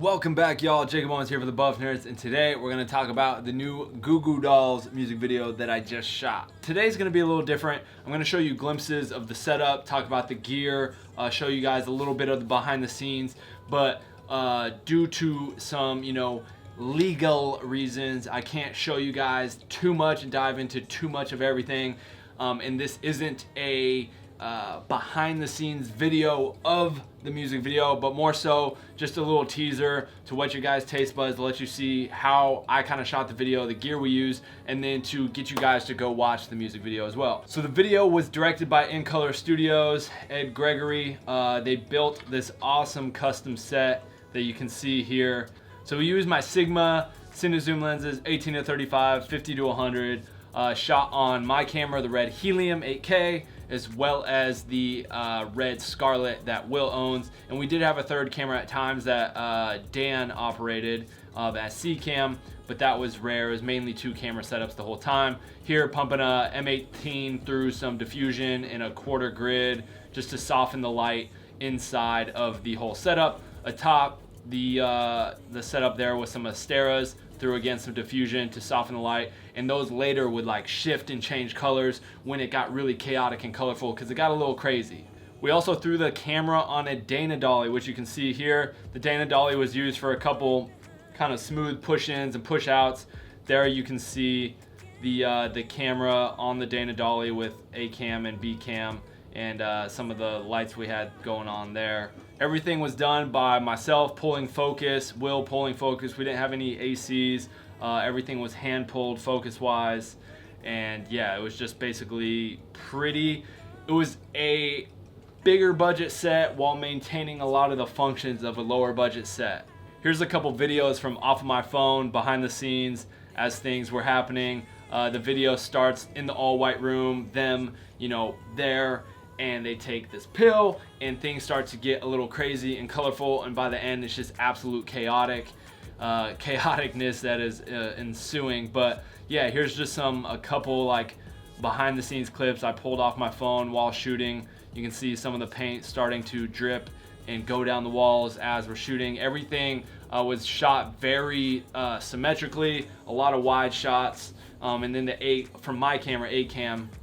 Welcome back, y'all. Jakob Owens here for the Buff Nerds, and today we're going to talk about the new Goo Goo Dolls music video that I just shot. Today's going to be a little different. I'm going to show you glimpses of the setup, talk about the gear, show you guys a little bit of the behind the scenes, but due to some, legal reasons, I can't show you guys too much and dive into too much of everything, and this isn't a behind the scenes video of the music video, but more so just a little teaser to what your guys' taste buds, to let you see how I kind of shot the video, the gear we use, and then to get you guys to go watch the music video as well. So the video was directed by InColorStudios, EdGregory. They built this awesome custom set that you can see here. So we used my Sigma Cinezoom lenses, 18-35, 50-100, shot on my camera, the red Helium 8K, as well as the red Scarlet that Will owns. And we did have a third camera at times that Dan operated at C-Cam, but that was rare. It was mainly two camera setups the whole time. Here, pumping a M18 through some diffusion in a quarter grid just to soften the light inside of the whole setup. Atop the setup there with some Asteras, through again some diffusion to soften the light, and those later would like shift and change colors when it got really chaotic and colorful because it got a little crazy. We also threw the camera on a Dana dolly, which you can see here. The Dana dolly was used for a couple kind of smooth push-ins and push-outs. There you can see the camera on the Dana dolly with A cam and B cam, and some of the lights we had going on there. Everything was done by myself pulling focus, Will pulling focus. We didn't have any ACs. Everything was hand pulled focus wise. And yeah, it was just basically pretty. It was a bigger budget set while maintaining a lot of the functions of a lower budget set. Here's a couple videos from off of my phone behind the scenes as things were happening. The video starts in the all white room, them, there, and they take this pill and things start to get a little crazy and colorful, and by the end it's just absolute chaoticness that is ensuing. But yeah, here's just a couple like behind the scenes clips I pulled off my phone while shooting. You can see some of the paint starting to drip and go down the walls as we're shooting. Everything was shot very symmetrically, a lot of wide shots. And then from my camera, 8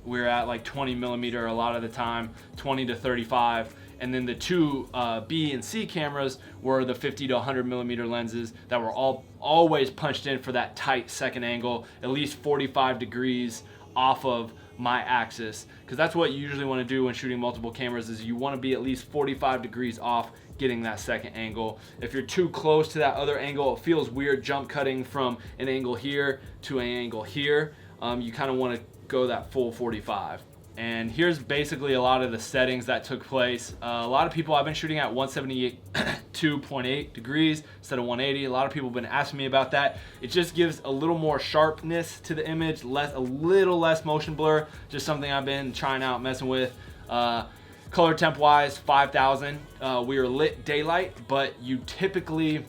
we're at like 20mm a lot of the time, 20-35. And then the two B and C cameras were the 50-100mm lenses that were always punched in for that tight second angle, at least 45 degrees off of my axis, because that's what you usually want to do when shooting multiple cameras, is you want to be at least 45 degrees off getting that second angle. If you're too close to that other angle, it feels weird jump cutting from an angle here to an angle here. You kind of want to go that full 45. And here's basically a lot of the settings that took place. A lot of people, I've been shooting at 172.8 degrees instead of 180. A lot of people have been asking me about that. It just gives a little more sharpness to the image, a little less motion blur, just something I've been trying out, messing with. Color temp wise, 5,000. We are lit daylight, but you typically,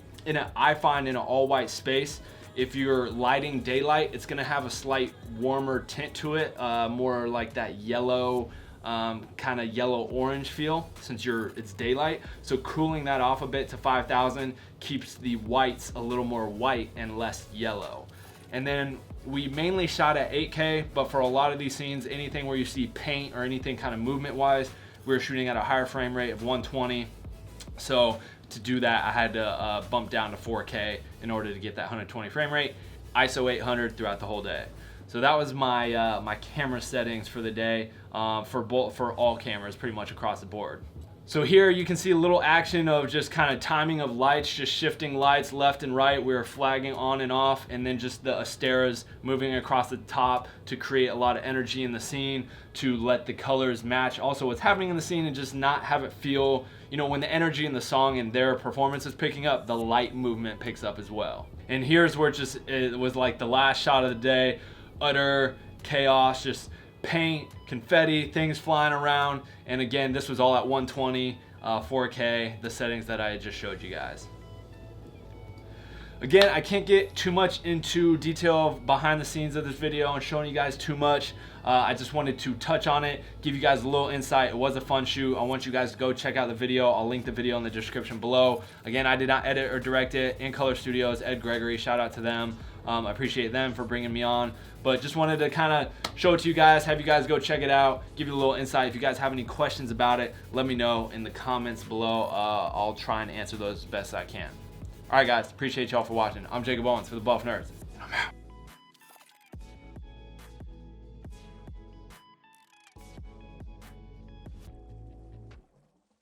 I find in an all white space, if you're lighting daylight, it's gonna have a slight warmer tint to it, more like that yellow, kind of yellow-orange feel since it's daylight. So cooling that off a bit to 5,000 keeps the whites a little more white and less yellow. And then we mainly shot at 8K, but for a lot of these scenes, anything where you see paint or anything kind of movement-wise, we were shooting at a higher frame rate of 120. So to do that, I had to bump down to 4K in order to get that 120 frame rate, ISO 800 throughout the whole day. So that was my my camera settings for the day, for all cameras pretty much across the board. So here you can see a little action of just kind of timing of lights, just shifting lights left and right. We were flagging on and off, and then just the Asteras moving across the top to create a lot of energy in the scene, to let the colors match also what's happening in the scene and just not have it feel, when the energy in the song and their performance is picking up, the light movement picks up as well. And here's where it was like the last shot of the day, utter chaos, just paint, confetti, things flying around. And again, this was all at 120, 4K, the settings that I just showed you guys. Again, I can't get too much into detail behind the scenes of this video and showing you guys too much. I just wanted to touch on it, give you guys a little insight. It was a fun shoot. I want you guys to go check out the video. I'll link the video in the description below. Again, I did not edit or direct it. InColorStudios, EdGregory, shout out to them. I appreciate them for bringing me on, but just wanted to kind of show it to you guys, have you guys go check it out, give you a little insight. If you guys have any questions about it, let me know in the comments below. I'll try and answer those as best I can. All right, guys, appreciate y'all for watching. I'm Jakob Owens for the Buff Nerds.